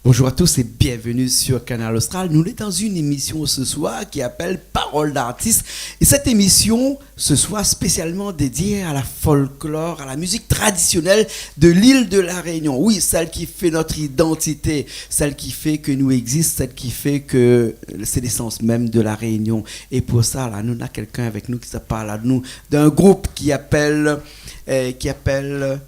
Bonjour à tous et bienvenue sur Canal Austral. Nous sommes dans une émission ce soir qui appelle Paroles d'artistes. Et cette émission, ce soir, spécialement dédiée à la folklore, à la musique traditionnelle de l'île de la Réunion. Oui, celle qui fait notre identité, celle qui fait que nous existons, celle qui fait que c'est l'essence même de la Réunion. Et pour ça, là, nous avons quelqu'un avec nous qui se parle à nous d'un groupe qui appelle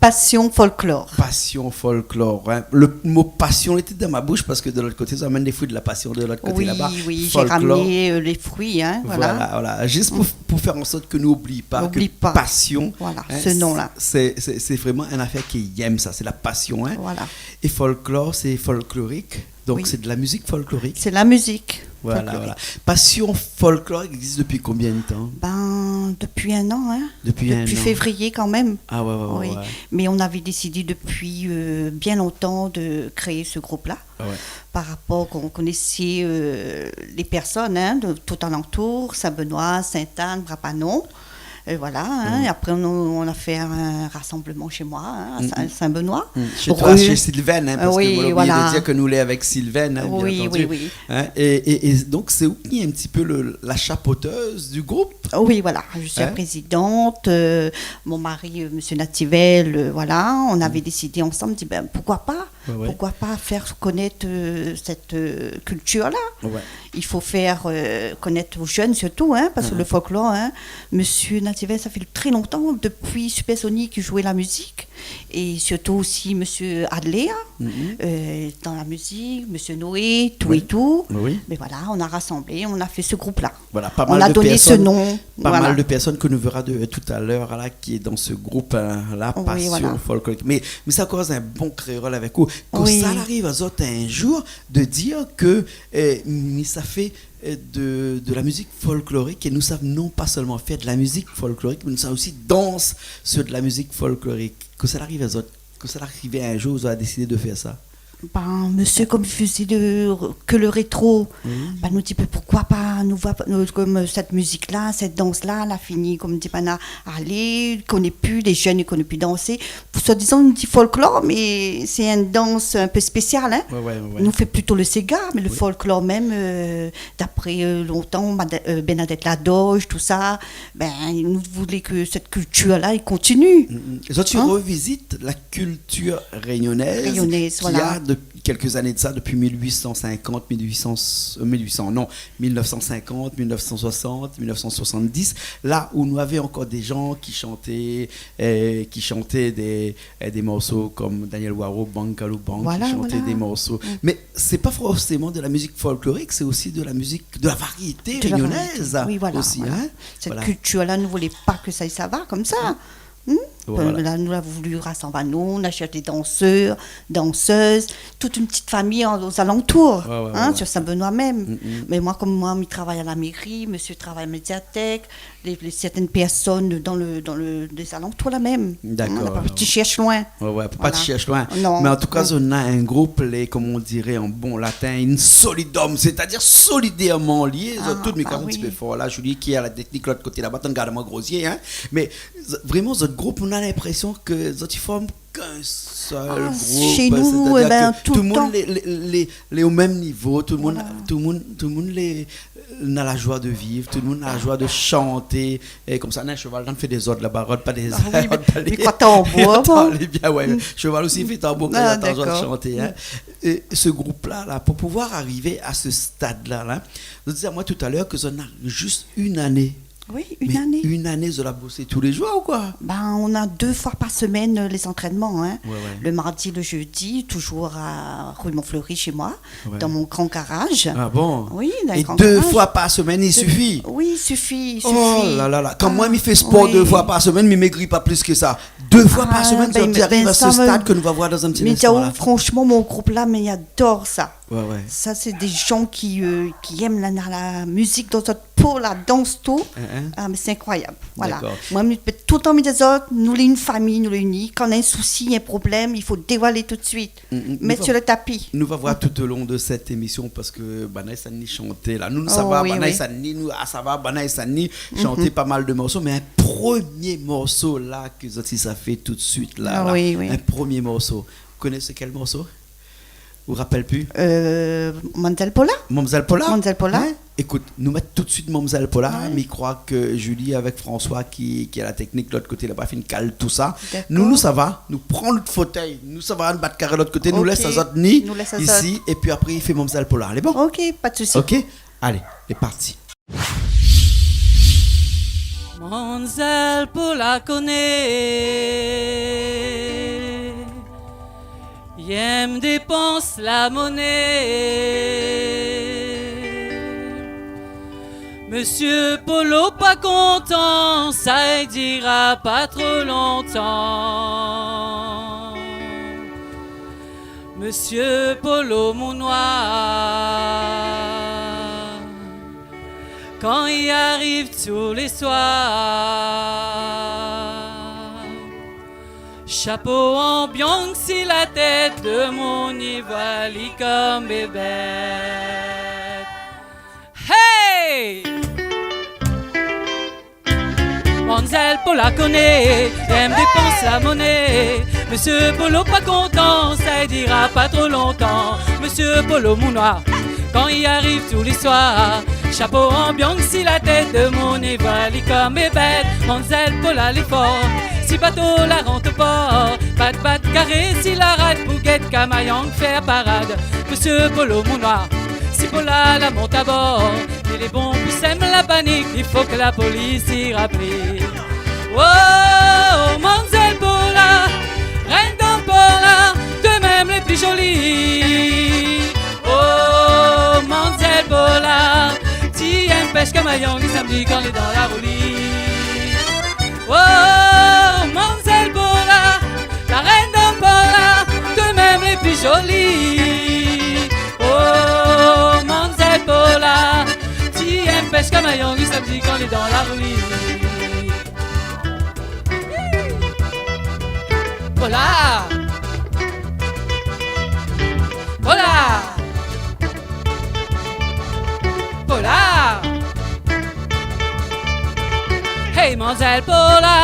Passion Folklore. Passion Folklore. Hein. Le mot passion était dans ma bouche parce que de l'autre côté, ça amène des fruits de la passion de l'autre côté là-bas. Oui, j'ai ramené les fruits. Hein, voilà. Juste pour faire en sorte que nous n'oublions pas que passion, voilà, hein, ce nom-là. C'est vraiment une affaire qui aime ça, c'est la passion. Hein. Voilà. Et folklore, c'est folklorique. Donc c'est de la musique folklorique. C'est la musique. Voilà. Passion folklore existe depuis combien de temps? Depuis un an. Hein. Depuis février quand même. Ah ouais. Mais on avait décidé depuis bien longtemps de créer ce groupe-là. Ah ouais. Par rapport qu'on connaissait les personnes de tout alentour, Saint-Benoît, Sainte-Anne, Brapanon. Voilà, hein. Et après on a fait un rassemblement chez moi, à Saint-Benoît. Chez toi, chez Sylvaine, hein, parce que vous voilà. de dire que nous l'est avec Sylvaine, hein, bien entendu. Oui. Hein, et donc c'est où qui est un petit peu la chapeauteuse du groupe? Oui, voilà, je suis la présidente, mon mari, monsieur Nativel, voilà, on avait décidé ensemble, dit pourquoi pas faire connaître cette culture-là. Ouais. Il faut faire connaître aux jeunes surtout, hein, parce que le folklore, hein, monsieur Nativel, ça fait très longtemps, depuis Supersonic, qui jouait la musique, et surtout aussi monsieur Adléa, dans la musique, monsieur Noé, tout et tout. Oui. Mais voilà, on a rassemblé, on a fait ce groupe-là. Voilà, on a donné ce nom. Mal de personnes que nous verrons tout à l'heure, là, qui est dans ce groupe, la passion folklorique. Mais ça cause un bon créole avec vous. Quand ça arrive à autres un jour de dire que ça fait de la musique folklorique et nous savons non pas seulement faire de la musique folklorique, mais nous savons aussi danse sur de la musique folklorique. Que ça arrive à autres, que ça arrive un jour, vous avez décidé de faire ça. Monsieur, comme il faisait que le rétro, nous dit pourquoi pas nous voir comme cette musique-là, cette danse-là, la fini comme dit allez, ne connaît plus, les jeunes ne connaissent plus danser. Soi-disant, on dit folklore, mais c'est une danse un peu spéciale. Hein? Ouais. Nous fait plutôt le Sega, mais le folklore même, d'après longtemps, Bernadette Ladoge, tout ça, nous voulons que cette culture-là, elle continue. Tu revisites la culture réunionnaise qui a quelques années de ça, depuis 1950, 1950, 1960, 1970, là où nous avions encore des gens qui chantaient des morceaux comme Daniel Waro, Bankalou Bank, qui chantaient des morceaux. Mais c'est pas forcément de la musique folklorique, c'est aussi de la musique, de la variété réunionnaise. Oui, voilà. Aussi, hein? Cette culture-là, nous ne voulons pas que ça va comme ça. Là, nous avons voulu rassembler on achète des danseurs, danseuses, toute une petite famille aux alentours, sur Saint-Benoît même. Mais moi, comme moi, je travaille à la mairie, monsieur travaille à la médiathèque, certaines personnes dans les alentours là même. D'accord. Pas tu cherches loin. Pas tu cherches loin. Non. Mais en tout cas, on a un groupe, comme on dirait en bon latin, une solidum, c'est-à-dire solidairement liés. Tout mes un petit peu fort là, Julie qui a la technique de l'autre côté là-bas, t'en garde moi grossier, hein. Mais vraiment, notre groupe, on a l'impression que ils forment qu'un seul groupe. Chez nous, tout le monde les au même niveau, tout le monde a la joie de vivre, tout le monde a la joie de chanter, et comme ça, un cheval fait des ordres là-bas, pas des ordres. Mais quoi tambour, cheval aussi fait tambour quand il a besoin de chanter. Hein. Et ce groupe-là, pour pouvoir arriver à ce stade-là, je disais à moi tout à l'heure que ça n'a juste une année. Oui, année. Une année, je la bosser tous les jours ou quoi? On a 2 fois par semaine les entraînements. Hein. Le mardi, le jeudi, toujours à rue Montfleury chez moi, dans mon grand garage. Ah bon? Oui, dans et 2 fois par semaine, il suffit? Oui, il suffit. Oh là là. Quand moi, je fais sport 2 fois par semaine, je ne maigris pas plus que ça. 2 fois par semaine, j'arrive à ce stade que nous allons voir dans un petit instant. Mais franchement, mon groupe-là, il adore ça. Ouais. Ça, c'est des gens qui aiment la musique dans notre chapeau, la danse, tout. Mais c'est incroyable. Voilà. D'accord. Moi, tout le temps, mes autres, nous, une famille, nous unis. Quand on a un souci, un problème, il faut dévoiler tout de suite. Mettre sur le tapis. Nous va voir tout au long de cette émission parce que Banaï Sani chantait là. Nous, ça va, Banaï Sani, nous, ça va, Banaï Sani chantait pas mal de morceaux. Mais un premier morceau là, que ça fait tout de suite là. Un premier morceau. Vous connaissez quel morceau? Vous vous rappelez plus? Mamzelle Paula. Mamzelle Paula. Mamzelle Paula. Hein? Écoute, nous mettons tout de suite Mamzelle Paula, mais je crois que Julie avec François qui a la technique de l'autre côté, là-bas, fait une cale, tout ça. Nous, ça va. Nous prenons notre fauteuil, nous, ça va, nous battre carré de l'autre côté, nous laisse à autres nid ici, et puis après, il fait Mamzelle Paula. Allez, bon? Ok, pas de souci. Ok? Allez, c'est parti. Mamzelle Paula connaît. Yem dépense la monnaie. Monsieur Polo pas content, ça dira pas trop longtemps. Monsieur Polo mon noir, quand il arrive tous les soirs, chapeau en bianc si la tête de mon Ivali comme bébête. Hey! Mamzelle Paula connaît, aime dépense la monnaie. Monsieur Polo pas content, ça dira pas trop longtemps. Monsieur Polo mon noir, quand il arrive tous les soirs, chapeau en bianc si la tête de mon Ivali comme bébête. Mamzelle Paula l'effort, si bateau la rentre pas, bat carré si la rate bouguette Kamayang fait parade. Monsieur Polo mon noir, si Paula la monte à bord, il est bon pour sème la panique, il faut que la police y rappelle. Oh, Mamzelle Paula, reine d'Ampola, de même les plus jolies. Oh, Mamzelle Paula, ti aimes pêche Kamayang le samedi quand elle est dans la roulie. Oh, Mamzelle Paula, la reine d'Ampola, de même les plus jolies. Oh, Mamzelle Paula, tu aimes pêche Kamayang le samedi quand elle est dans la roulie. Paula, Paula, Paula. Hey, Mamzelle Paula,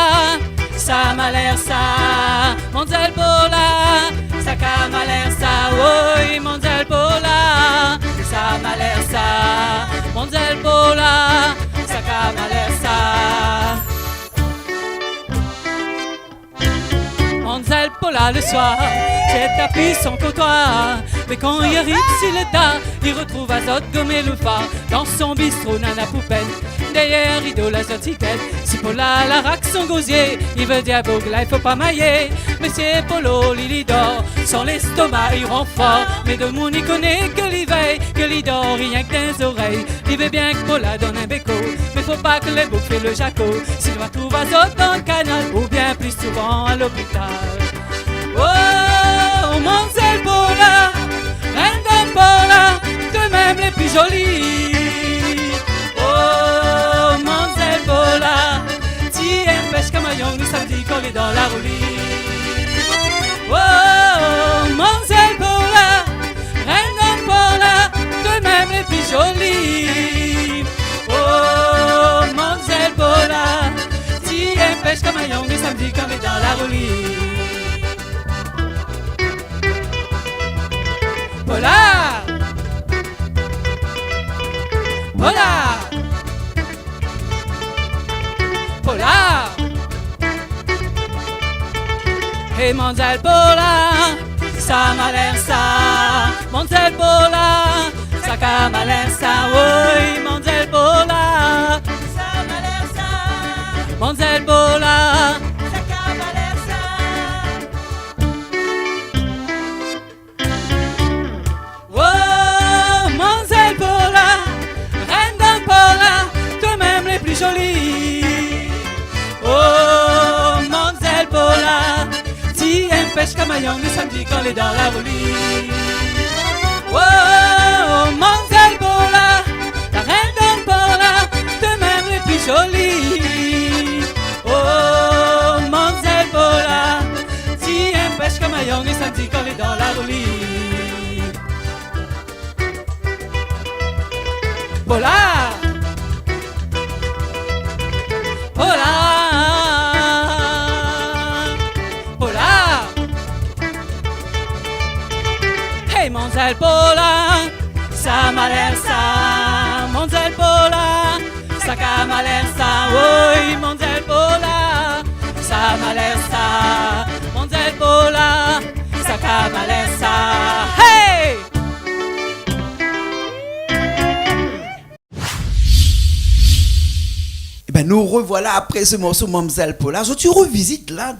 ça m'a l'air ça. Mamzelle Paula, ça m'a l'air ça. Oui, Mamzelle Paula, ça m'a l'air ça. Mamzelle Paula, ça m'a l'air ça. Mamzelle Paula le soir, c'est tapis son comptoir. Mais quand il arrive sur le tas, il retrouve Azot gommé le phare. Dans son bistrot, nana poupette, derrière rideau la sortiquette. Si Paula la raque son gosier, il veut dire là il faut pas mailler. Mais c'est Polo, Lili dort, sans l'estomac il rend fort. Mais de mon il connaît que l'y veille, que l'y dort rien que des oreilles. Il veut bien que Paula donne un béco, mais faut pas que les boucs fait le jaco. S'il doit trouver Azot dans le canal, ou bien plus souvent à l'hôpital. Oh, Mamzelle Paula, reine d'Ampola, de même les plus jolies. Oh, Mamzelle Paula, tu aimes pêche Kamayang le samedi quand elle est dans la roulie. Oh, Mamzelle Paula, reine d'Ampola, de même les plus jolies. Oh, Mamzelle Paula, tu aimes pêche Kamayang le samedi quand elle est dans la roulie. Paula, Paula, Paula. Hey, Mamzelle Paula, ça m'a l'air ça. Mamzelle Paula, ça m'a l'air ça. Oui, Mamzelle Paula, ça m'a l'air ça. Mamzelle Paula, ça m'a l'air ça. Oh, Mamzelle Paula, reine d'Ampola, de même les plus jolies. Oh, Mamzelle Paula, tu aimes pêche Kamayang le samedi quand elle est dans la roulie. Oh, Mamzelle Paula, la reine d'Ampola, Pola, Pola, Pola. Hey, Monzel Pola, ça m'a l'air ça. Monzel Pola, ça m'a l'air ça. Oui, Monzel Pola, ça m'a l'air ça. Monzel Pola, ça m'a l'air ça. Hey! Eh ben, nous revoilà après ce morceau Mamzelle Pola. Tu revisites là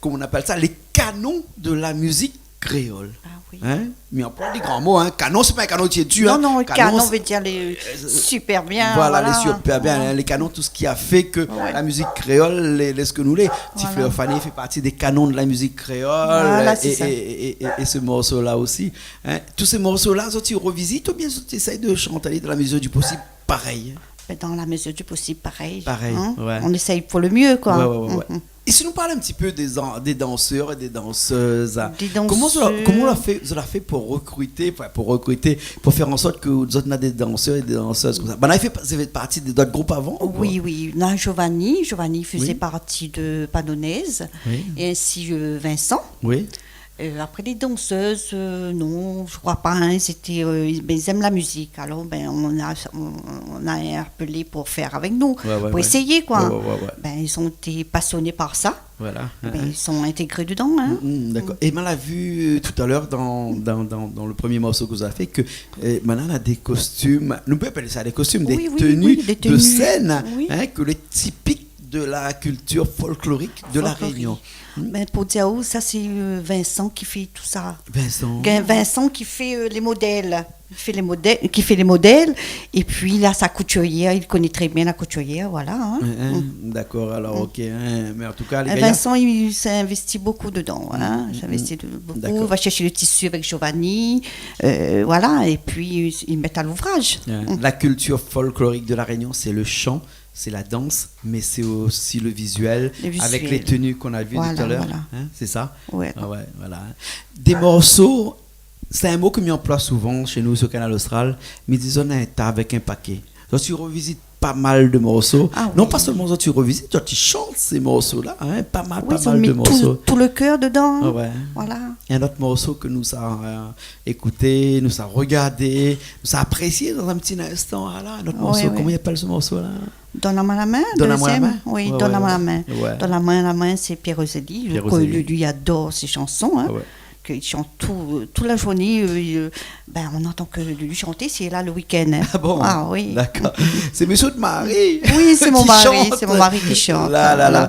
comment on appelle ça, les canons de la musique créole. Ah oui. Hein? Mais on prend des grands mots. Hein? Canon, c'est pas un canon qui est tu. Non, non, canon veut dire les super bien. Voilà, les super bien. Hein? Les canons, tout ce qui a fait que la musique créole, ce que nous l'est. Petit Fleur Fanny fait partie des canons de la musique créole. Voilà, et ce morceau-là aussi. Hein? Tous ces morceaux-là, tu revisites ou bien tu essayes de chanter dans la mesure du possible pareil? Dans la mesure du possible, pareil. Pareil, hein? ouais. On essaye pour le mieux, quoi. Ouais. Et si nous parlons un petit peu des danseurs et des danseuses, Des comment vous l'avez fait pour recruter, pour faire en sorte que vous avez des danseurs et des danseuses comme ça? Vous avez fait partie d'autres groupes avant? Oui. Là, Giovanni faisait partie de Panonaise, et ainsi Vincent. Oui. Après les danseuses, non, je crois pas. Hein, ils aiment la musique. Alors, on a appelé pour faire avec nous, pour essayer, quoi. Ils ont été passionnés par ça. Voilà. Ils sont intégrés dedans. Hein. D'accord. Et on l'a vu tout à l'heure dans le premier morceau que vous avez fait que maintenant on a des costumes. Nous pouvons appeler ça des costumes, des tenues de scène, hein, que les typiques de la culture folklorique de la Réunion. Pour dire ça c'est Vincent qui fait tout ça. Vincent qui fait les modèles. Qui fait les modèles. Et puis là, sa couturière, il connaît très bien la couturière, voilà. Hein. D'accord, alors ok. Mais en tout cas, les Vincent, il s'est investi beaucoup dedans. Hein. Beaucoup. Il va chercher le tissu avec Giovanni. Voilà, et puis ils mettent à l'ouvrage. La culture folklorique de la Réunion, c'est le chant. C'est la danse, mais c'est aussi le visuel. Avec les tenues qu'on a vues tout à l'heure. Voilà. Hein, c'est ça? Ouais. Voilà. Des morceaux, c'est un mot que m'y emploie souvent chez nous sur Canal Austral, mais disons un tas avec un paquet. Donc tu revisites pas mal de morceaux. Non pas seulement tu revisites, tu chantes ces morceaux-là. Hein, pas mal de morceaux. Tout le cœur dedans. Hein. Voilà. Il y a un autre morceau que nous avons écouté, nous avons regardé, nous avons apprécié dans un petit instant. Voilà, un autre morceau. Comment il appelle ce morceau-là? Donne-moi la main, Donne-moi la main. Oui, Donne-moi la main. Donne-moi la main, c'est Pierre Roselli. Lui adore ses chansons. Hein. Il chante toute la journée. On entend que lui chanter, c'est là le week-end. Hein. Ah bon? Ah oui. D'accord. C'est monsieur de Marie. Oui, c'est mon mari. C'est mon mari qui chante. Là.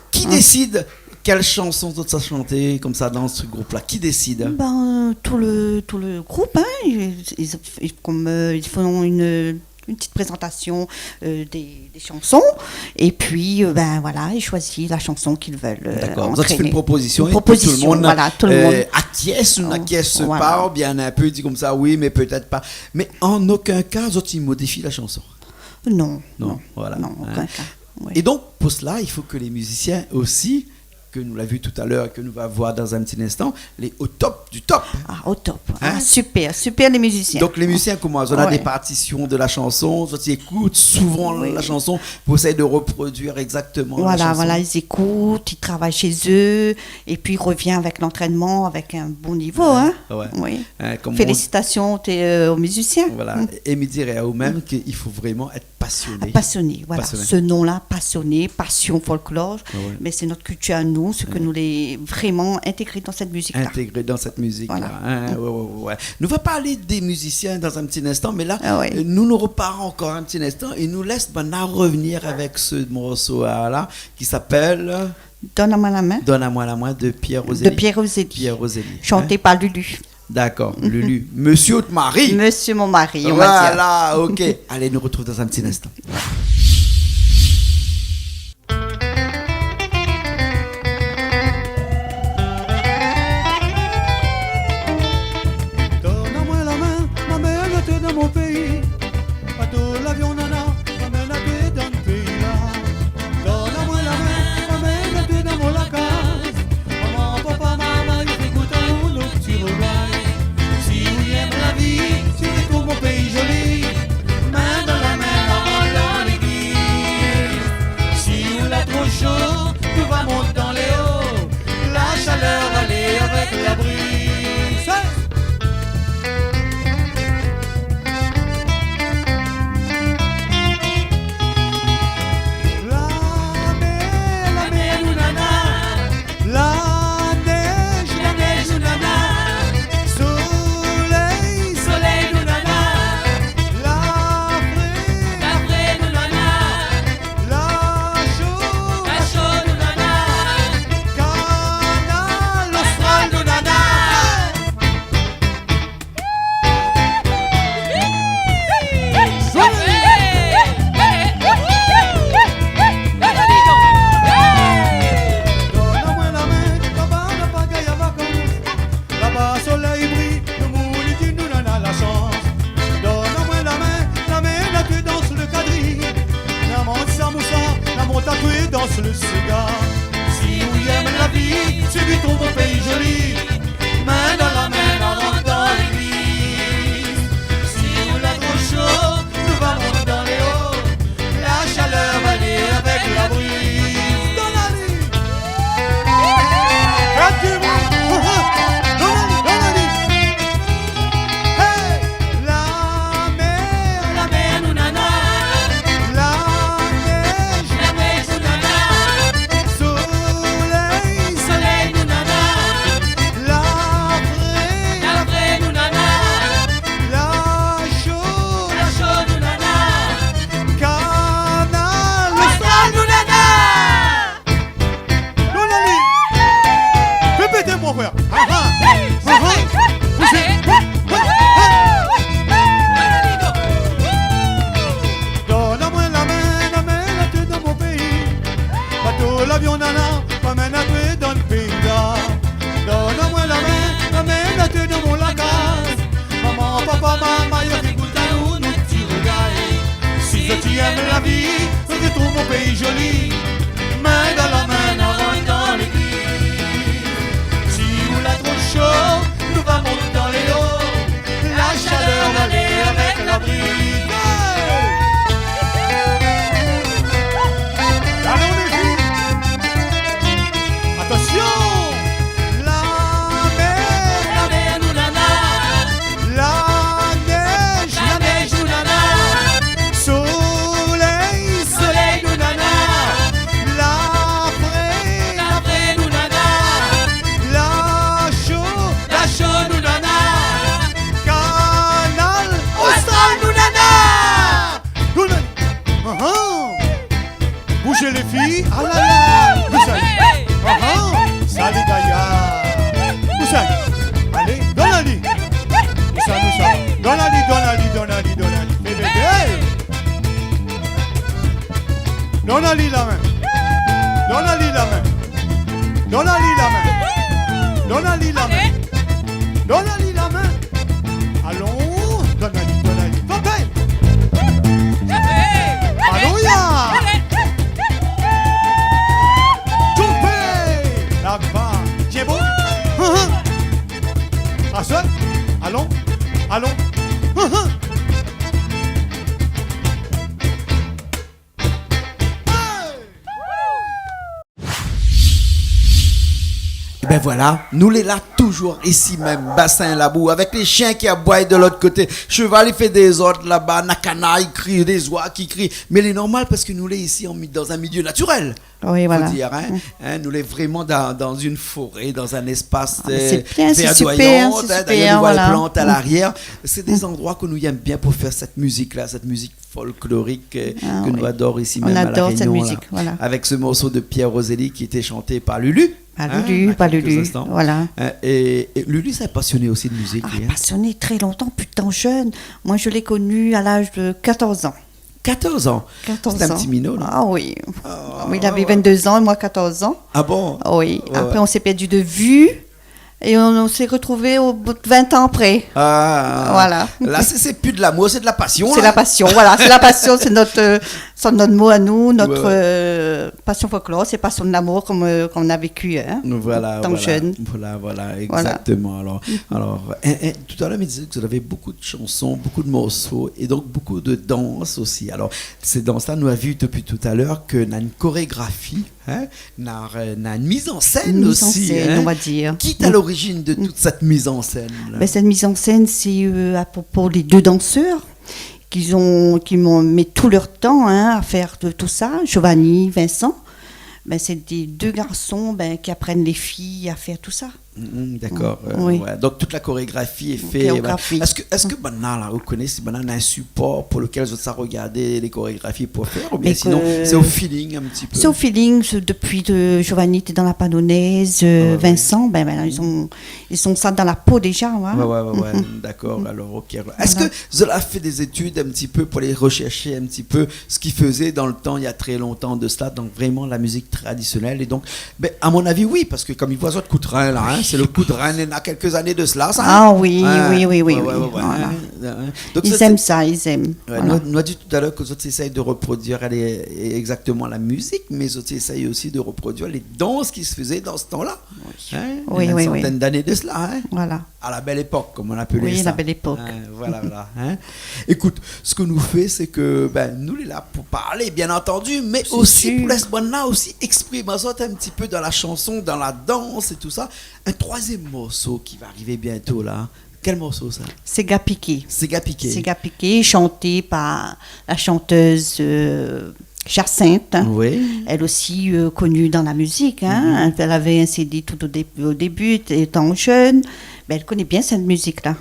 Qui décide quelle chanson tu as chanté comme ça dans ce groupe-là? Qui décide? Tout le groupe. Hein. Ils font une petite présentation des chansons et puis ils choisissent la chanson qu'ils veulent. D'accord. Vous avez fait une proposition et tout le monde acquiesce pas, bien un peu dit comme ça oui mais peut-être pas. Mais en aucun cas vous avez modifié la chanson. Non. Voilà. Non, aucun cas. Oui. Et donc pour cela il faut que les musiciens aussi, que nous l'avons vu tout à l'heure, que nous allons voir dans un petit instant, les au top du top. Au top. Hein? Super les musiciens. Donc les musiciens, comment on a des partitions de la chanson, ils écoutent souvent la chanson pour essayer de reproduire exactement la chanson. Voilà, ils écoutent, ils travaillent chez eux, et puis ils reviennent avec l'entraînement, avec un bon niveau. Félicitations aux musiciens. Voilà, et me dire à eux-mêmes qu'il faut vraiment être passionné. Passionné, voilà. Ce nom-là, passionné, passion folklore, mais c'est notre culture à nous. Ce que nous les vraiment intégrés dans cette musique-là. Voilà. Nous va parler des musiciens dans un petit instant, mais là, nous repartons encore un petit instant et nous laisse maintenant revenir avec ce morceau-là qui s'appelle Donne-moi la main. Donne-moi la main de Pierre Roselli. Chanté par Lulu. D'accord, Lulu. Monsieur de Marie. Monsieur mon mari. Voilà, ok. Allez, nous retrouve dans un petit instant. Mon pays, pas tout l'avion nana, m'amène dans le pays là. Donne-moi la main, m'amène dans mon lacage. Maman, papa, maman, écoute un petit regaille. Si vous aimez la vie, si vous mon pays joli. papa, maman, y'a fait goûter à nous, nous petits regards. Si tu aimes la vie, retrouve mon pays joli. Main dans la main, on rentre dans l'église. Si vous l'a trop chaud, nous va monter dans les lots. La chaleur va aller avec la brise. Allons les filles. Attention. La mer nous nana, La neige nous nana, soleil, soleil nous nana, la vraie, la vraie nous nana, la chaud nous nana, canal, austral nous nana. nous bougez les filles, ah là là, vous allez, ça les gaillards, vous allez, allez, dans la lit, nous ça, dans la lit, bébé, dans la lit la main, dans la lit la main, dans la lit la main, dans la lit la main, dans la lit la main, allons, dans la lit, Papa, allons ya, Toupé, là-bas, j'ai beau, à seul, allons, Ben voilà, nous les là toujours ici même, bassin Labou, avec les chiens qui aboient de l'autre côté, cheval il fait des ordres là-bas, Nakana il crie, des oies qui crient, mais il est normal parce que nous les ici dans un milieu naturel. Oui, voilà. Faut dire, hein, nous les vraiment dans une forêt, dans un espace c'est bien, c'est verdoyant, super, c'est d'ailleurs, super, nous voit voilà. les plantes à l'arrière. C'est des endroits que nous aimons bien pour faire cette musique-là, cette musique folklorique que nous adorons ici On même à La adore cette Réunion, musique, là. voilà. Avec ce morceau de Pierre Roselli qui était chanté par Lulu. Pas Lulu, voilà. Et Lulu s'est passionné aussi de musique. lui, hein. Passionné très longtemps, putain jeune. Moi, je l'ai connu à l'âge de 14 ans. 14 ans. 14 C'est un ans. petit minot, là. Ah oui. Oui, il avait 22 ans et moi 14 ans. Ah bon? Oui. Ouais, Après, ouais. on s'est perdu de vue et on s'est retrouvés au bout de 20 ans après. Ah, Voilà. Là, c'est plus de l'amour, c'est de la passion. C'est là. la passion, voilà. C'est la passion, c'est notre mot à nous, notre passion folklore, c'est passion de l'amour comme on a vécu, hein, Voilà, tant voilà, jeune. voilà, exactement. Alors, tout à l'heure, vous disiez que vous avez beaucoup de chansons, beaucoup de morceaux et donc beaucoup de danse aussi. Alors, ces danses-là, nous avons vu depuis tout à l'heure que nous avons une chorégraphie, hein, nous avons une mise en scène Mise en aussi. scène, hein. on va dire. Qui est à l'origine de toute cette mise en scène là? Ben, cette mise en scène, c'est à propos des deux danseurs qui m'ont mis tout leur temps, hein, à faire de tout ça. Giovanni, Vincent, ben, c'est des deux garçons, ben, qui apprennent les filles à faire tout ça. D'accord. Oui. Ouais. Donc toute la chorégraphie est faite. Chorégraphie. Est-ce que maintenant là, vous connaissez maintenant un support pour lequel vous avez regardé les chorégraphies pour faire ou bien Mais sinon c'est au feeling un petit peu? C'est au feeling, depuis Giovanni était dans la panonaise, Vincent, ben, ils sont ça dans la peau déjà. Hein. Ouais, d'accord. Alors, ok. Est-ce que vous avez fait des études un petit peu pour les rechercher un petit peu ce qu'ils faisaient dans le temps, il y a très longtemps de cela, donc vraiment la musique traditionnelle? Et donc, ben, à mon avis, oui, parce que comme ils voient ça de coup de rein là, hein, c'est le coup de rein il y a quelques années de cela, ça. Ah oui, Ouais, oui. voilà. Donc, Ils aiment ça, ils aiment. Ouais, Voilà. nous a dit tout à l'heure que vous essayez de reproduire exactement la musique, mais vous essayez aussi de reproduire les danses qui se faisaient dans ce temps-là. Hein, Oui, il y a oui, une oui. centaine d'années de cela. Hein, Voilà. à la belle époque, comme on appelait ça. Oui, la belle époque. Hein, voilà. Hein. Écoute, ce que nous fait, c'est que nous, on est là pour parler, bien entendu, mais C'est aussi sûr. pour laisse-moi aussi exprimer ça un petit peu dans la chanson, dans la danse et tout ça. Un troisième morceau qui va arriver bientôt là. Quel morceau ça? C'est Gapiqué. C'est Gapiqué. C'est Gapiqué, chanté par la chanteuse Jacinthe. Oui. Elle aussi connue dans la musique. Hein. Elle avait un CD tout au début, étant jeune. Mais elle connaît bien cette musique-là.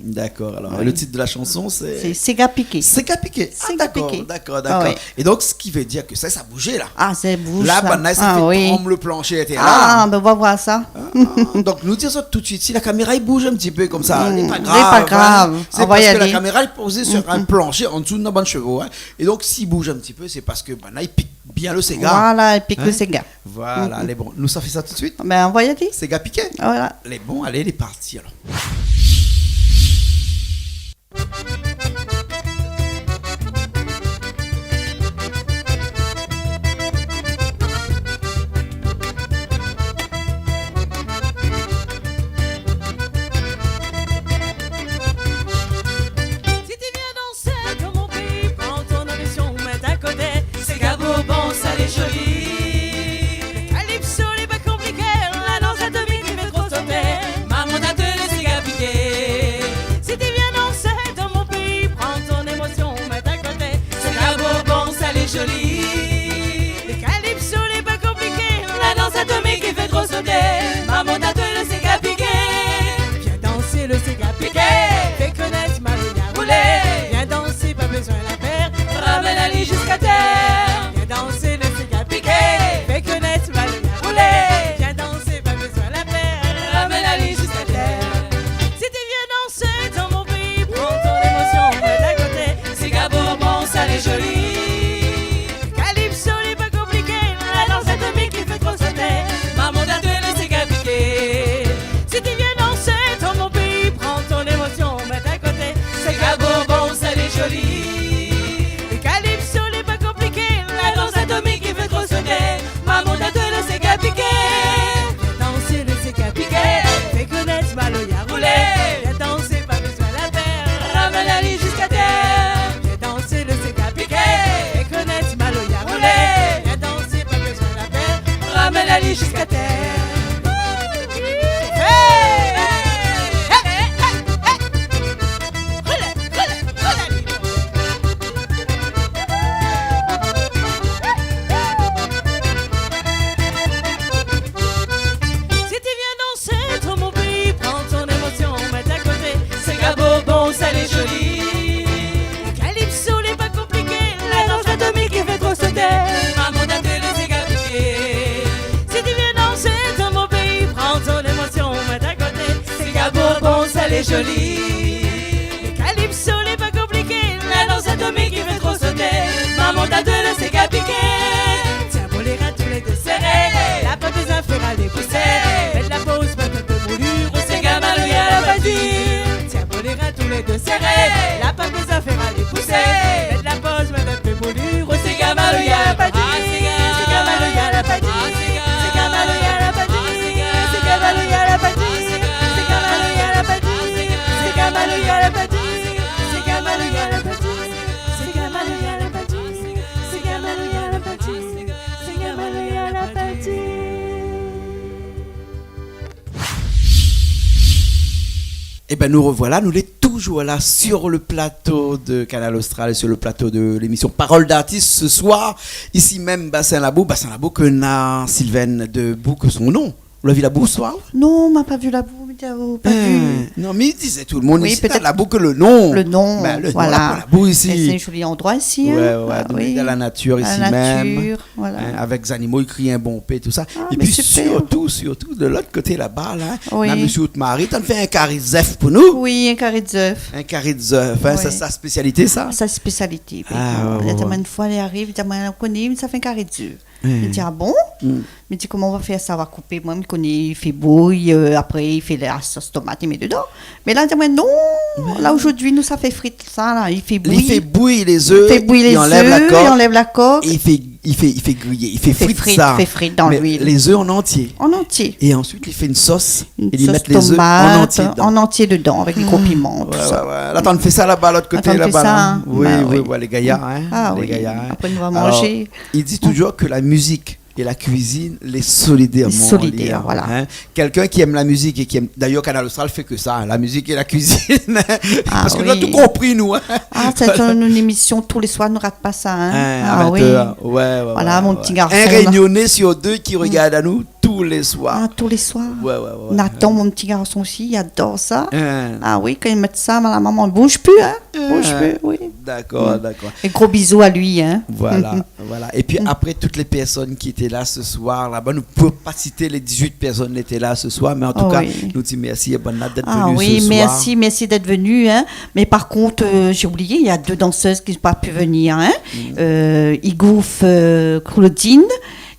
D'accord. Alors, Oui. le titre de la chanson, c'est... C'est Gapiqué. C'est Gapiqué. C'est d'accord, Gapiqué. d'accord. Ah ouais. Et donc, ce qui veut dire que ça bougeait là. Ah, c'est bouge. Là, ça. ça fait oui. tremble le plancher était là. Ah, ben on va voir ça. Donc nous disons ça tout de suite. Si la caméra il bouge un petit peu comme ça, c'est pas c'est grave. pas grave. Hein. On C'est va parce y que la aller. caméra est posée sur un plancher en dessous de nos bonnes chevaux. Hein. Et donc s'il bouge un petit peu, c'est parce que là, il pique bien le cigare. Voilà, et puis que Hein? c'est gars. Voilà, les bons. Nous ça fait ça tout de suite. Ben, on va y aller. C'est gars piqué. Voilà. Les bons, allez, les partis alors. sauter. Maman t'a le Sega piqué. Viens danser le Sega piqué. Fais connaître Maloya Rouler. Viens danser, pas besoin de la paire. Ramène Ali jusqu'à terre. Viens danser le Sega piqué. Fais connaître Maloya Rouler. Viens danser, pas besoin de la paire. Ramène Ali jusqu'à terre. Si tu viens danser dans mon pays, prends ton émotion d'à côté. Sega Bourbon, ça les joli. Calypso n'est pas compliqué, la danse atomique qui fait trop sauter. Maman t'a le Sega piqué. Si tu viens danser dans mon pays, prends ton émotion d'à côté. Sega Bourbon, ça les joli. Calypso n'est pas compliqué, La danse atomique qui fait trop sauter. Maman t'a le Sega piqué. danser le Sega piqué. Fais connaître Maloya Rouler. Viens danser, pas besoin de la paire. Ramène Ali jusqu'à terre. Viens danser le Sega piqué. Fais connaître Maloya Rouler. Viens danser, pas besoin de la paire. Ramène Ali jusqu'à terre. Si tu viens danser dans mon pays, prends ton émotion, mets à côté. Sega Bourbon, ça les joli. Calypso n'est pas compliqué, La danse atomique qui fait trop sauter. Maman t'a le Sega piqué. Si tu viens danser dans mon pays, prends ton émotion, mets à côté. Sega Bourbon, ça les joli. Calypso n'est pas compliqué, La danse atomique qui fait trop sauter. Maman t'a le Sega piqué. tiens, bon les rats tous les deux Serré. La pâte des inférales est poussée. Serré. Faites la pause, mettre un peu moulure. Sega Maloya la badure. Tiens, bon les rats tous les deux Serré. La pâte des inférales est poussée. Serré. Faites la pause, mettre un peu moulure. Sega Maloya la badure. Sega Maloya la badure. Sega Maloya la badure. Sega Maloya la badure. Sega Maloya la badure. Sega Maloya la badure. Sega Maloya la badure. Sega Maloya la badure. Sega Maloya la badure. Sega Maloya la badure. Eh ben nous revoilà, nous sommes toujours là sur le plateau de Canal Austral, sur le plateau de l'émission Parole d'artiste ce soir. Ici même Bassin Labou que n'a Sylvaine de Bou que son nom. Vous l'avez vu la boue ce soir? Non, on m'a pas vu la boue, pas vu. Non, mais il disait tout le monde Oui, ici, peut-être la boue que le nom. Le nom, Ben, le voilà. nom, la boue Et ici. c'est un joli endroit ici. Ouais, hein. ouais, Ah, donc oui. dans la nature ici La même. nature, voilà. Avec les animaux, il crie un bon paix, tout ça. Ah, et mais puis super. surtout, de l'autre côté là-bas, là, Oui. on a M. Outmari, t'en fait un carré de zèf pour nous. Oui, un carré de zœuf. Un carré de zèf, hein, Oui. c'est sa spécialité, ça. Sa spécialité. Ah, Il y a ouais, tellement ouais. de fois, elle arrive, il dit, moi, on connaît, mais ça fait un carré de zœuf. Mm. Il dit, ah bon? Mm. Il dit, comment on va faire ça? On va couper. Moi, je connais, il fait bouille, après, il fait la sauce tomate, il met dedans. Mais là, il dit, moi, non, là, aujourd'hui, nous, ça fait frite, ça, là. Il fait bouillir. Il fait bouillir les œufs, Il fait bouillir les il enlève la œufs, coque, il enlève la coque. et il fait griller, il fait frite frite, ça. fait frite dans Mais l'huile. les œufs en entier. En entier. Et ensuite, il fait une sauce, Une et il sauce met les œufs en tomate, entier dedans. en entier dedans, avec des gros piments, tout Ouais, ça. ouais, ouais. Là, t'en fais ça là-bas, l'autre côté, Attends, on fait là-bas. ça, là. hein. Oui, Bah, oui, oui. ouais, les gaillards. Hein. Ah les oui. gaillards, hein. Après, on va Alors, manger. il dit toujours que la musique et la cuisine, les solidairement. Les solidaires, liés, voilà. hein. Quelqu'un qui aime la musique et qui aime. D'ailleurs, Canal Austral fait que ça, hein, la musique et la cuisine. Parce que nous oui. avons tout compris, nous. Hein. Ah, c'est une émission tous les soirs, ne rate pas ça. Hein. Hein, Ah à oui. 20h. Ouais, Voilà, mon petit garçon, Un là. réunionnais sur deux qui regarde à nous tous les soirs. Ah, tous les soirs. Ouais, ouais, ouais. Nathan, mon petit garçon aussi, il adore ça. Hein. Ah oui, quand ils mettent ça, la maman ne bouge plus, hein. Bouge plus, oui. D'accord, d'accord. Et gros bisous à lui, hein. Voilà, voilà. Et puis après, toutes les personnes qui étaient là ce soir, là-bas, nous ne pouvons pas citer les 18 personnes qui étaient là ce soir, mais en tout Oh, cas, oui. nous disons merci et bonne note d'être Ah venus oui, ce merci, merci d'être venu. Hein. Mais par contre, j'ai oublié, il y a 2 danseuses qui n'ont pas pu venir. Hein. Igouf Claudine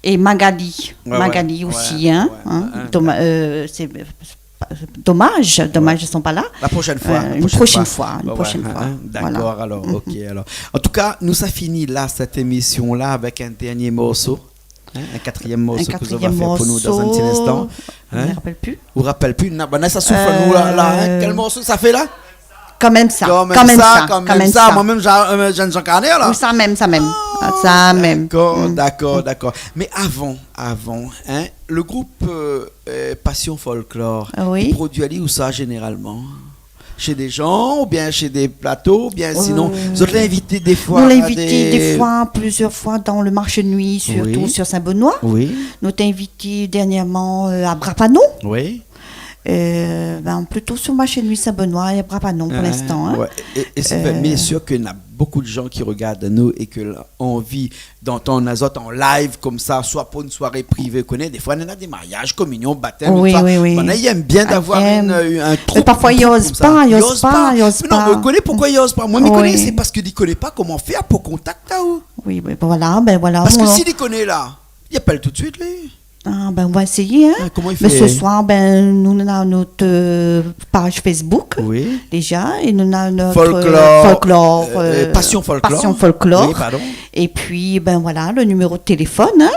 et Magali. Ouais, Magali ouais, aussi. ouais, hein, ouais, hein. ouais. C'est dommage, ils ne sont pas là. La prochaine fois. Une prochaine fois. Une Ouais, prochaine ouais, fois. hein. D'accord, Voilà. alors, ok. Alors. En tout cas, nous, ça finit là, cette émission-là, avec un dernier morceau. Hein, un quatrième morceau que vous allez faire pour nous dans un petit instant. Je ne Hein? me rappelle plus. Vous vous rappelez plus? Ça souffle nous là. Hein? Quel morceau ça fait là? Quand même ça. Quand même ça. Moi-même, Jean Carnet là. Oui, ça même. Ça même. D'accord. Mais avant, hein, le groupe Passion Folklore, Oui. il produit Ali ou ça généralement? chez des gens, ou bien chez des plateaux, ou bien sinon, vous êtes invité des fois. Nous l'invité des fois, plusieurs fois dans le marché de nuit, surtout sur Saint-Benoît. Oui. Nous t'ai invité dernièrement à Brapanon. Oui. Plutôt sur le marché de nuit Saint-Benoît et à Brapanon pour l'instant. Hein. Ouais. Et c'est bien sûr qu'il y a beaucoup de gens qui regardent nous et que on vit dans ton azote en live comme ça, soit pour une soirée privée, connaît. Des fois, on a des mariages, communion, baptême. Oui. On aime bien d'avoir un trou. Mais parfois, ils n'osent pas. Non, on connaît pourquoi ils n'osent pas. Moi, je connais, c'est parce qu'ils ne connaissent pas comment faire pour contacter. Oui, voilà. Parce que s'il connaît là, il appelle tout de suite, lui. On va essayer. Hein. Comment il fait? Mais ce soir, nous avons notre page Facebook déjà et nous avons notre folklore, Passion Folklore. Passion Folklore. Oui, pardon. Et puis, le numéro de téléphone,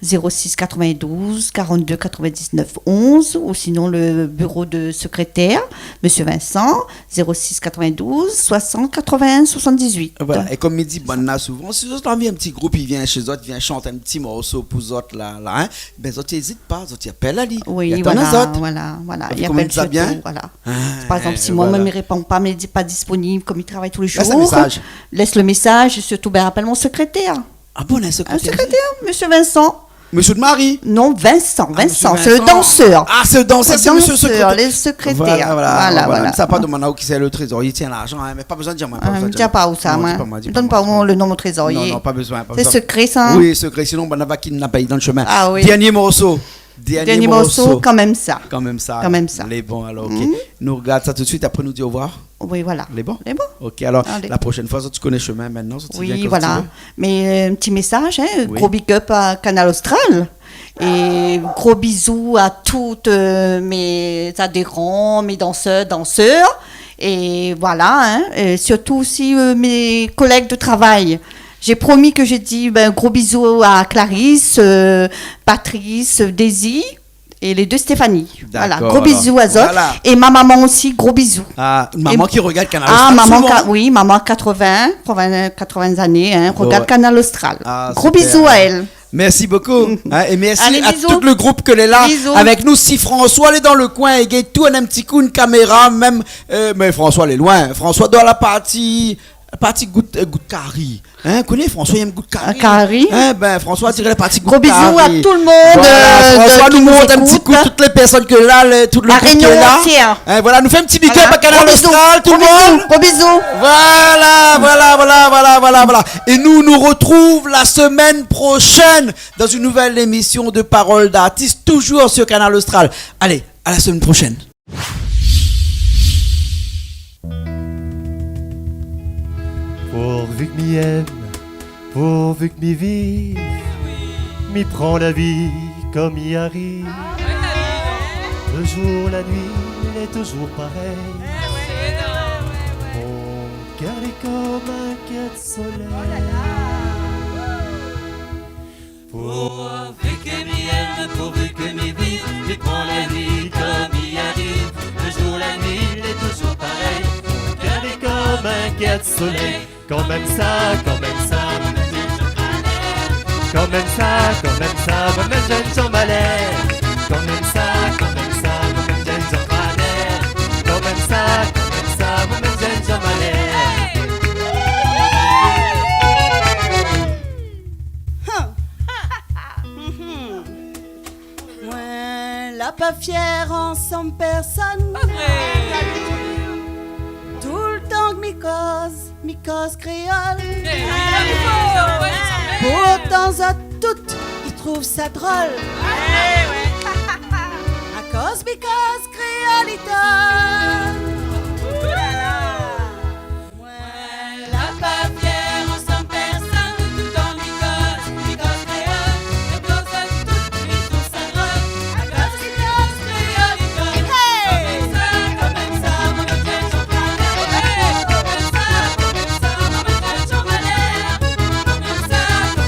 06 92 42 99 11, ou sinon le bureau de secrétaire, Monsieur Vincent, 06 92 60 81 78. Voilà. Et comme il dit, souvent, si vous avez envie un petit groupe, il vient chez eux, il vient chanter un petit morceau pour eux autres là, hein. Ben, ils n'hésitent pas, ils appellent Ali. Oui, voilà. Il appelle ça bien. Voilà. Par exemple, si moi, ne me répond pas, mais il n'est pas disponible, comme il travaille tous les jours, laisse le message et surtout, appelle mon secrétaire. Ah bon, un secrétaire? Un secrétaire, Monsieur Vincent. Monsieur de Marie? Non, Vincent, c'est le danseur. Ah, c'est le danseur, c'est monsieur le secrétaire. Les secrétaires. Voilà. Ça pas demander qui c'est le trésorier, il tient l'argent, mais pas besoin de dire moi. Ne dis pas où ça, moi. Ne donne pas le nom au trésorier. Non, pas besoin. C'est secret, ça? Oui, secret, sinon, on va kidnapper dans le chemin. Ah oui. Dernier morceau. Dernier morceau, quand même ça. Les bons, alors, ok. Nous regardons ça tout de suite, après nous dire au revoir. Oui, voilà. Les bons? Ok, alors, la prochaine fois, tu connais le chemin maintenant. Oui, voilà. Mais un petit message, gros big up à Canal Austral. Et gros bisous à toutes mes adhérents, mes danseurs. Et voilà, et surtout aussi mes collègues de travail. J'ai promis que j'ai dit gros bisous à Clarisse, Patrice, Daisy et les deux Stéphanie. Voilà, gros bisous à Zot. Voilà. Et ma maman aussi, gros bisous. Ah, maman qui regarde Canal Austral. Maman 80 années, regarde Canal Austral. Gros bisous à elle. Merci beaucoup. Et merci à tout le groupe que est là avec nous. Si François est dans le coin et gagne tout, un petit coup, une caméra, même. Mais François est loin. François dans la partie goutte carré. Connais François, il aime goutte carré. François dirait la partie goutte carré. Gros bisous à tout le monde. François nous montre un petit coup toutes les personnes que là, tout le monde qui est là. Voilà, nous fait un petit big up à Canal Austral, tout le monde. Gros bisous. Voilà. Et nous retrouvons la semaine prochaine dans une nouvelle émission de Paroles d'artistes, toujours sur Canal Austral. Allez, à la semaine prochaine. Pourvu que m'y aime, pourvu que m'y vive, m'y prend la vie comme y arrive. Le jour, la nuit, il est toujours pareil. Mon cœur est comme un quai de soleil. Pourvu que m'y aime, pourvu que m'y vive, m'y prend la vie comme y arrive. Le jour, la nuit, il est toujours pareil. Mon cœur est comme un quai de soleil. Quand même ça, quand même ça, moi-même j'aime sur ma lèvre. Quand même ça, moi-même j'aime sur ma lèvre. Quand même ça, moi-même j'aime sur ma lèvre. Moi, la pas fière ensemble personne. Tout le temps que m'y cause créole. Pourtant à toutes, ils trouvent ça drôle. À cause créole, ils donnent. Moi, la pas fière ensemble personne. Tout le temps m'y cause créole. À cause à toutes, ils trouvent ça drôle. À cause créole, ils donnent. Comme ça, moi je t'aime sur ma lèvre. Comme ça, moi je t'aime sur ma lèvre. Comme ça, moi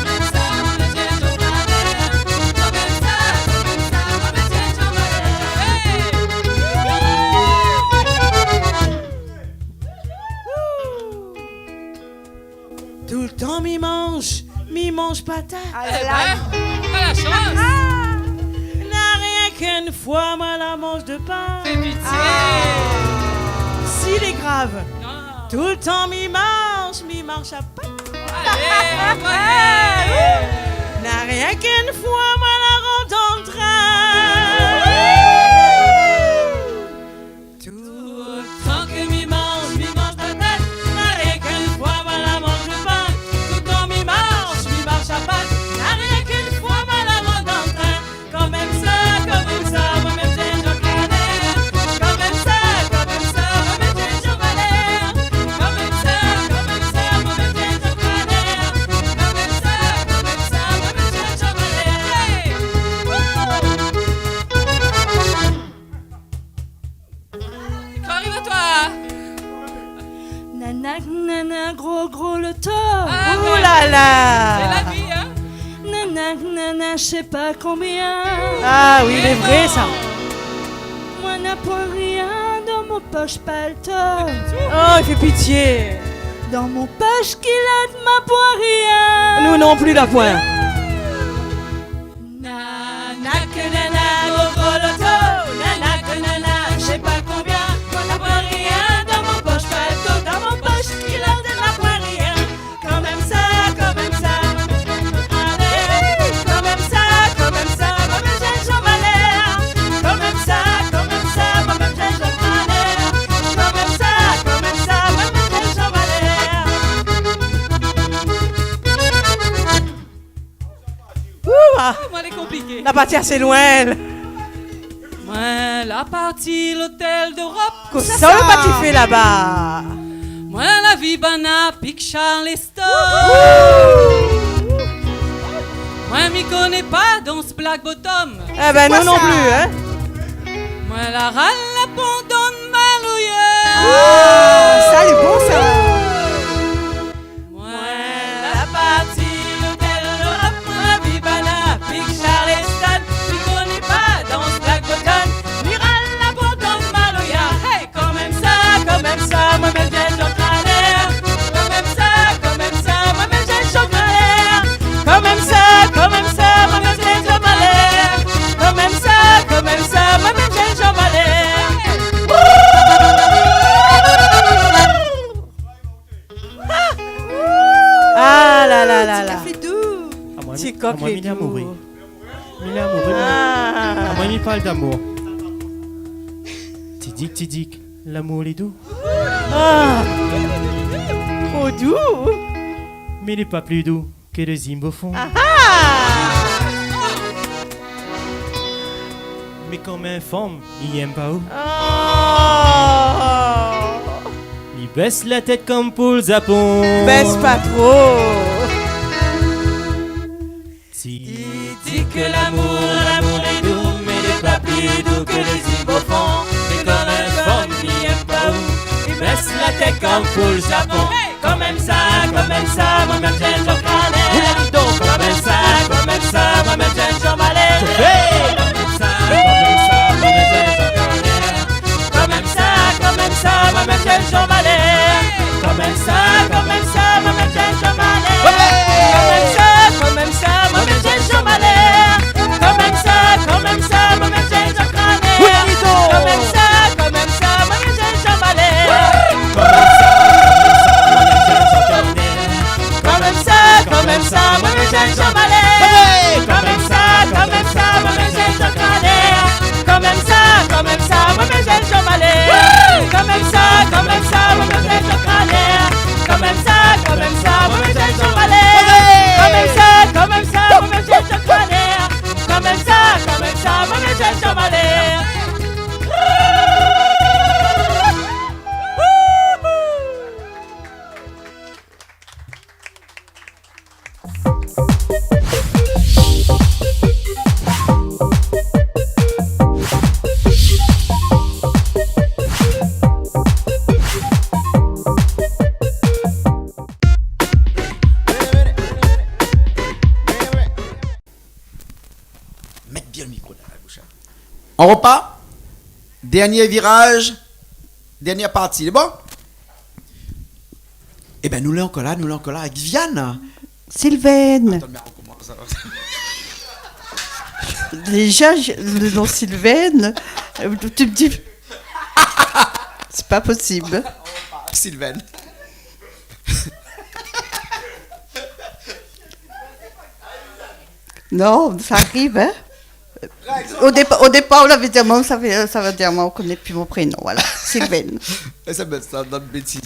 je t'aime sur ma lèvre. Tout le temps m'y mange patate. la chance. N'a rien qu'une fois, moi la mange de pain. Fais pitié. Si il est grave. Non. Tout le temps, mi marche à pas. Allez, ouais. N'a rien qu'une fois, moi, la rentre dans le train. Tout tant que mi mange ta tête. N'a rien qu'une fois, moi la mange le pain. Tout temps mi marche à pas. N'a rien qu'une fois, moi la rentre dans le train. Quand même ça, moi-même j'ai une canère. Quand même ça, moi-même j'ai une valère. Quand même ça, moi-même j'ai une canère. Quand même ça, moi-même j'ai une valère. Hey! Quand arrive à toi? Nana, gros le top. Ah, Ouh ouais. là C'est là. la vie, hein? Nana, je sais pas combien. Ah oui, il est vrai, ça. bon. Moi, n'a point rien dans mon poche palto. Oh, il fait pitié. Dans mon poche qu'il a de ma point rien. Nous non plus, la pointe. Nana que nana, gros loto. Nana que nana, je sais pas combien. Moi n'a pas rien dans mon poche palto. Dans mon poche, il a de la point rien. Quand même ça, allez. Quand même ça, moi-même j'ai une jambe à l'air. Quand même ça, moi-même j'ai une jambe à l'air. Quand même ça, moi-même j'ai une jambe à l'air. Ouh, ah, Moi, elle est compliquée. la partie assez loin, elle. Moi, la partie, l'hôtel d'Europe. Comme ça, le pas tu fais là-bas. Moi, la vie, bana, pique Charleston. Moi, m'y connais pas dans ce Black Bottom. Eh ben, nous non plus, hein. Moi, la râle, la pondonne, malouilleur. Ça, il est bon, ça. Moi, la partie, l'hôtel d'Europe. Moi, la vie, bana, pique Charleston. M'y connais pas dans ce Black Bottom. M'y râle, la pondonne, malouilleur. Hey, quand même ça, moi-même j'ai le choc à l'air. Quand même ça, moi-même j'ai le choc à l'air. Quand même ça, moi-même j'ai le choc à l'air. Quand même ça, moi-même j'ai le choc à l'air. Ah là là là là. Café doux. Petit coq moi, et il est tout. amoureux. Il est amoureux. Ah. Moi, il parle d'amour. Tidic, l'amour est doux. Ah. Trop doux. Mais il n'est pas plus doux que le zimbofon. Ah. Mais comme un femme, il aime pas où. Oh. Il baisse la tête comme pour le Japon. Baisse pas trop. Si Dis que l'amour est doux, mais il n'est pas plus doux que les zibofons. Mais comme un femme, il aime pas où. Il baisse la tête comme pour le Japon. Quand même ça, moi-même j'ai une jambe à l'air. Quand même ça, moi-même j'ai une jambe à l'air. Quand même ça, moi-même j'ai une jambe à l'air. Quand même ça, moi-même j'ai une jambe à l'air. Quand même ça, moi-même j'ai une jambe à l'air. Quand même ça, moi-même j'ai une jambe à l'air. Quand même ça, moi-même j'ai une jambe à l'air. Quand même ça, moi-même j'ai une jambe à l'air. Quand même ça, moi-même j'ai une jambe à l'air. Quand même ça, moi-même j'ai une jambe à l'air. Quand même ça, moi-même j'ai une jambe à l'air. Quand même ça, moi-même j'ai une jambe à l'air. Quand même ça, moi-même j'ai une jambe à l'air. Quand même ça, moi-même j'ai une jambe à l'air. Quand même ça, moi-même j'ai une jambe à l'air. Mettre bien le micro dans la bouche. On repart. Dernier virage. Dernière partie. C'est bon? Eh ben, nous l'avons encore là avec Viviane. Sylvaine. Attends, mais on recommence, alors. Déjà, le nom Sylvaine, tu me dis. C'est pas possible. Sylvain. Non, ça arrive, hein. Au départ, on avait dit, ça veut dire, moi, on connaît plus mon prénom, voilà. Sylvain. Ça me donne bêtise.